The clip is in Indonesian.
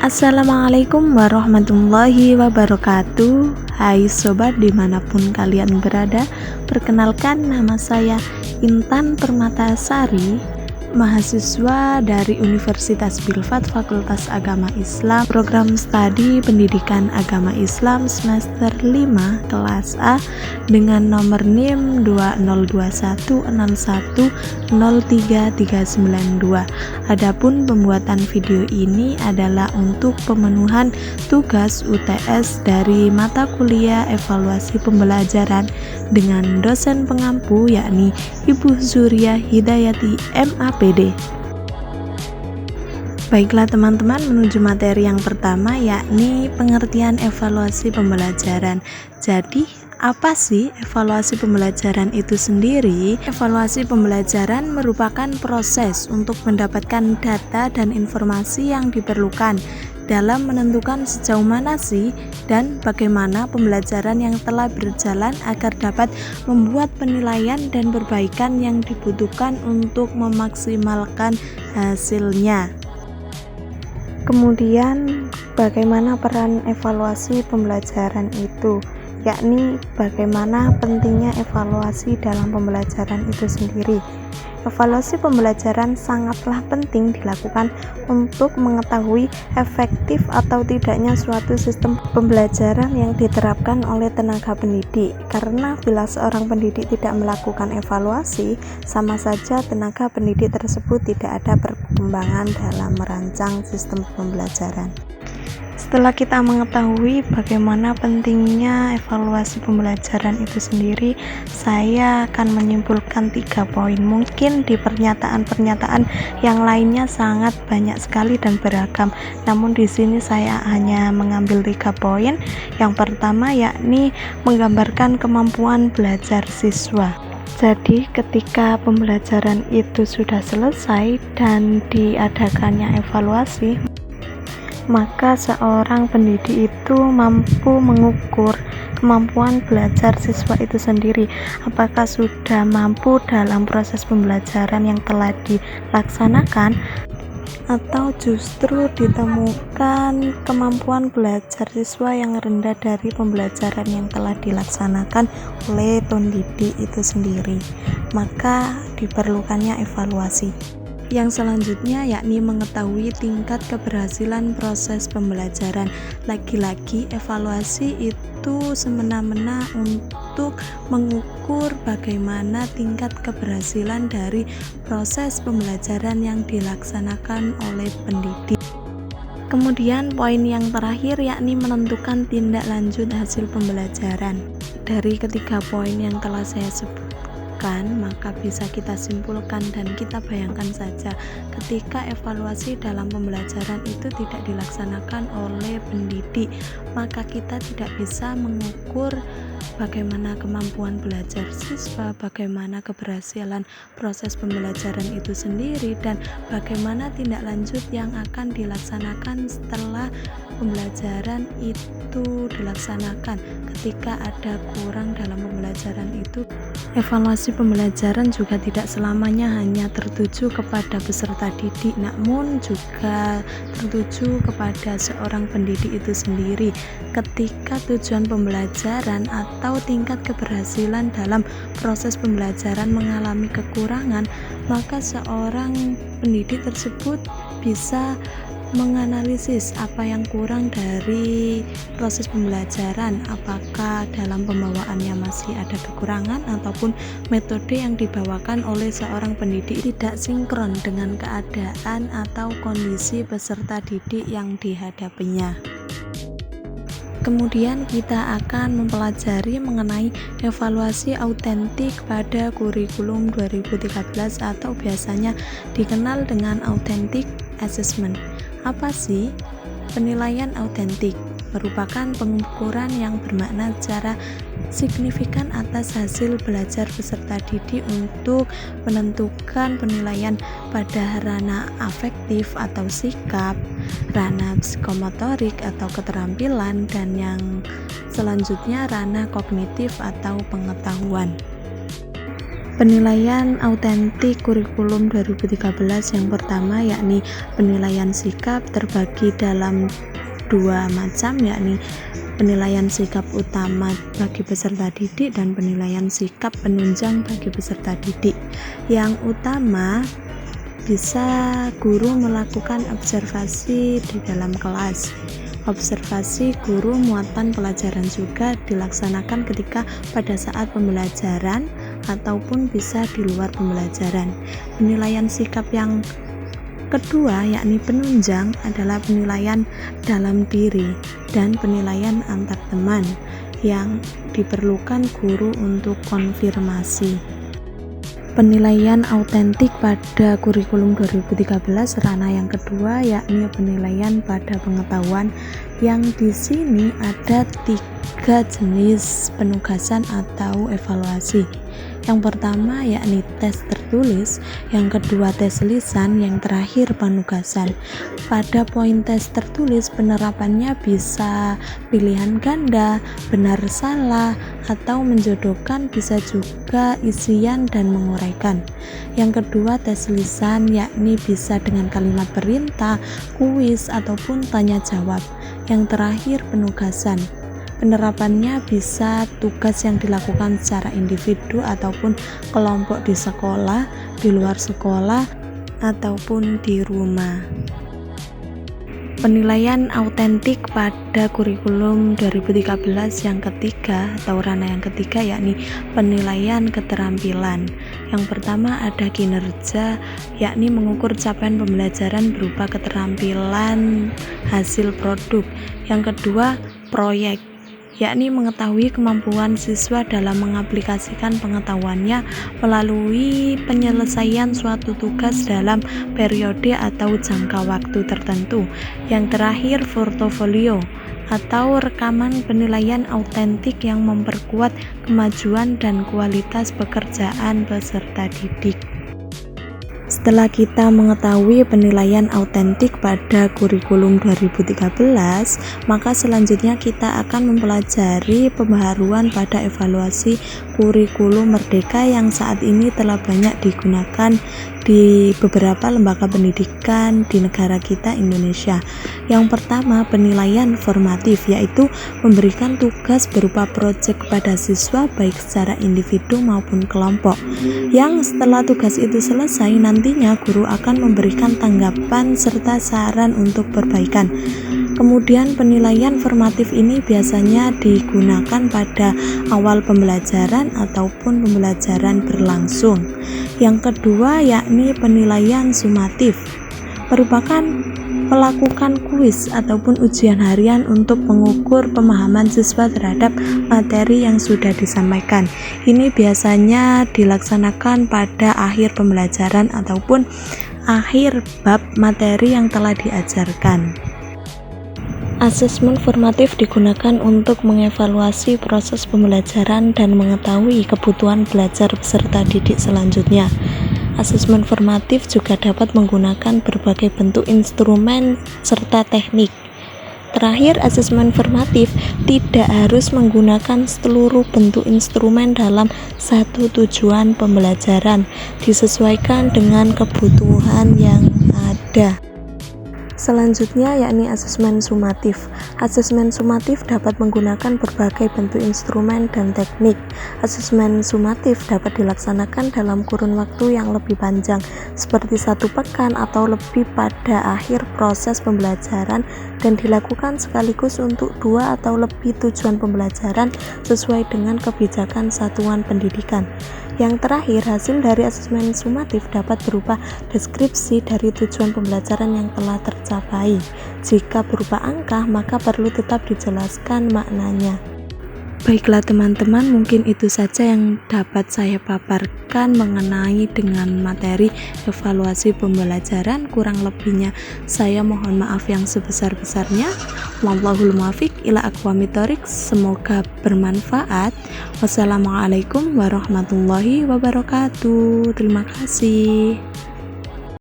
Assalamualaikum warahmatullahi wabarakatuh. Hai sobat dimanapun kalian berada, perkenalkan nama saya Intan Permatasari, mahasiswa dari Universitas Bilfat Fakultas Agama Islam, program studi Pendidikan Agama Islam semester 5 kelas A dengan nomor NIM 201610392. Adapun pembuatan video ini adalah untuk pemenuhan tugas UTS dari mata kuliah evaluasi pembelajaran dengan dosen pengampu yakni Ibu Zuria Hidayati MAPD. Baiklah teman-teman, menuju materi yang pertama yakni pengertian evaluasi pembelajaran. Jadi apa sih evaluasi pembelajaran itu sendiri? Evaluasi pembelajaran merupakan proses untuk mendapatkan data dan informasi yang diperlukan dalam menentukan sejauh mana sih dan bagaimana pembelajaran yang telah berjalan agar dapat membuat penilaian dan perbaikan yang dibutuhkan untuk memaksimalkan hasilnya. Kemudian bagaimana peran evaluasi pembelajaran itu? Yakni bagaimana pentingnya evaluasi dalam pembelajaran itu sendiri. Evaluasi pembelajaran sangatlah penting dilakukan untuk mengetahui efektif atau tidaknya suatu sistem pembelajaran yang diterapkan oleh tenaga pendidik. Karena bila seorang pendidik tidak melakukan evaluasi, sama saja tenaga pendidik tersebut tidak ada perkembangan dalam merancang sistem pembelajaran. Setelah kita mengetahui bagaimana pentingnya evaluasi pembelajaran itu sendiri, saya akan menyimpulkan 3 poin. Mungkin di pernyataan-pernyataan yang lainnya sangat banyak sekali dan beragam, namun di sini saya hanya mengambil 3 poin. Yang pertama yakni menggambarkan kemampuan belajar siswa. Jadi ketika pembelajaran itu sudah selesai dan diadakannya evaluasi, maka seorang pendidik itu mampu mengukur kemampuan belajar siswa itu sendiri, apakah sudah mampu dalam proses pembelajaran yang telah dilaksanakan atau justru ditemukan kemampuan belajar siswa yang rendah dari pembelajaran yang telah dilaksanakan oleh pendidik itu sendiri. Maka diperlukannya evaluasi. Yang selanjutnya yakni mengetahui tingkat keberhasilan proses pembelajaran. Lagi-lagi evaluasi itu semena-mena untuk mengukur bagaimana tingkat keberhasilan dari proses pembelajaran yang dilaksanakan oleh pendidik. Kemudian poin yang terakhir yakni menentukan tindak lanjut hasil pembelajaran. Dari ketiga poin yang telah saya sebutkan, maka bisa kita simpulkan dan kita bayangkan saja ketika evaluasi dalam pembelajaran itu tidak dilaksanakan oleh pendidik, maka kita tidak bisa mengukur bagaimana kemampuan belajar siswa, bagaimana keberhasilan proses pembelajaran itu sendiri, dan bagaimana tindak lanjut yang akan dilaksanakan setelah pembelajaran itu dilaksanakan. Ketika ada kurang dalam pembelajaran itu, evaluasi pembelajaran juga tidak selamanya hanya tertuju kepada peserta didik, namun juga tertuju kepada seorang pendidik itu sendiri. Ketika tujuan pembelajaran atau tingkat keberhasilan dalam proses pembelajaran mengalami kekurangan, maka seorang pendidik tersebut bisa menganalisis apa yang kurang dari proses pembelajaran, apakah dalam pembawaannya masih ada kekurangan ataupun metode yang dibawakan oleh seorang pendidik tidak sinkron dengan keadaan atau kondisi peserta didik yang dihadapinya. Kemudian kita akan mempelajari mengenai evaluasi autentik pada kurikulum 2013 atau biasanya dikenal dengan authentic assessment. Apa sih penilaian autentik? Merupakan pengukuran yang bermakna secara signifikan atas hasil belajar peserta didik untuk menentukan penilaian pada ranah afektif atau sikap, ranah psikomotorik atau keterampilan, dan yang selanjutnya ranah kognitif atau pengetahuan. Penilaian autentik kurikulum 2013 yang pertama yakni penilaian sikap terbagi dalam dua macam, yakni penilaian sikap utama bagi peserta didik dan penilaian sikap penunjang bagi peserta didik. Yang utama bisa guru melakukan observasi di dalam kelas. Observasi guru muatan pelajaran juga dilaksanakan ketika pada saat pembelajaran ataupun bisa di luar pembelajaran. Penilaian sikap yang kedua yakni penunjang adalah penilaian dalam diri dan penilaian antar teman yang diperlukan guru untuk konfirmasi. Penilaian autentik pada kurikulum 2013 ranah yang kedua yakni penilaian pada pengetahuan, yang di sini ada 3 jenis penugasan atau evaluasi. Yang pertama yakni tes tertulis, yang kedua tes lisan, yang terakhir penugasan. Pada poin tes tertulis penerapannya bisa pilihan ganda, benar salah, atau menjodohkan, bisa juga isian dan menguraikan. Yang kedua tes lisan yakni bisa dengan kalimat perintah, kuis, ataupun tanya jawab. Yang terakhir penugasan. Penerapannya bisa tugas yang dilakukan secara individu ataupun kelompok di sekolah, di luar sekolah, ataupun di rumah. Penilaian autentik pada kurikulum 2013 yang ketiga atau ranah yang ketiga yakni penilaian keterampilan. Yang pertama ada kinerja, yakni mengukur capaian pembelajaran berupa keterampilan hasil produk. Yang kedua proyek, yakni mengetahui kemampuan siswa dalam mengaplikasikan pengetahuannya melalui penyelesaian suatu tugas dalam periode atau jangka waktu tertentu. Yang terakhir portofolio atau rekaman penilaian autentik yang memperkuat kemajuan dan kualitas pekerjaan peserta didik. Setelah kita mengetahui penilaian autentik pada kurikulum 2013, maka selanjutnya kita akan mempelajari pembaharuan pada evaluasi kurikulum merdeka yang saat ini telah banyak digunakan di beberapa lembaga pendidikan di negara kita Indonesia. Yang pertama, penilaian formatif, yaitu memberikan tugas berupa proyek kepada siswa baik secara individu maupun kelompok, yang setelah tugas itu selesai nantinya guru akan memberikan tanggapan serta saran untuk perbaikan. Kemudian penilaian formatif ini biasanya digunakan pada awal pembelajaran ataupun pembelajaran berlangsung. Yang kedua yakni penilaian sumatif, merupakan melakukan kuis ataupun ujian harian untuk mengukur pemahaman siswa terhadap materi yang sudah disampaikan. Ini biasanya dilaksanakan pada akhir pembelajaran ataupun akhir bab materi yang telah diajarkan. Asesmen formatif digunakan untuk mengevaluasi proses pembelajaran dan mengetahui kebutuhan belajar peserta didik selanjutnya. Asesmen formatif juga dapat menggunakan berbagai bentuk instrumen serta teknik. Terakhir, asesmen formatif tidak harus menggunakan seluruh bentuk instrumen dalam satu tujuan pembelajaran, disesuaikan dengan kebutuhan yang ada. Selanjutnya yakni asesmen sumatif. Asesmen sumatif dapat menggunakan berbagai bentuk instrumen dan teknik. Asesmen sumatif dapat dilaksanakan dalam kurun waktu yang lebih panjang, seperti 1 pekan atau lebih pada akhir proses pembelajaran, dan dilakukan sekaligus untuk 2 atau lebih tujuan pembelajaran sesuai dengan kebijakan satuan pendidikan. Yang terakhir, hasil dari asesmen sumatif dapat berupa deskripsi dari tujuan pembelajaran yang telah tercapai. Jika berupa angka, maka perlu tetap dijelaskan maknanya. Baiklah teman-teman, mungkin itu saja yang dapat saya paparkan mengenai dengan materi evaluasi pembelajaran. Kurang lebihnya saya mohon maaf yang sebesar-besarnya. Wallahul muwaffiq ila aqwamit thoriq. Semoga bermanfaat. Wassalamualaikum warahmatullahi wabarakatuh. Terima kasih.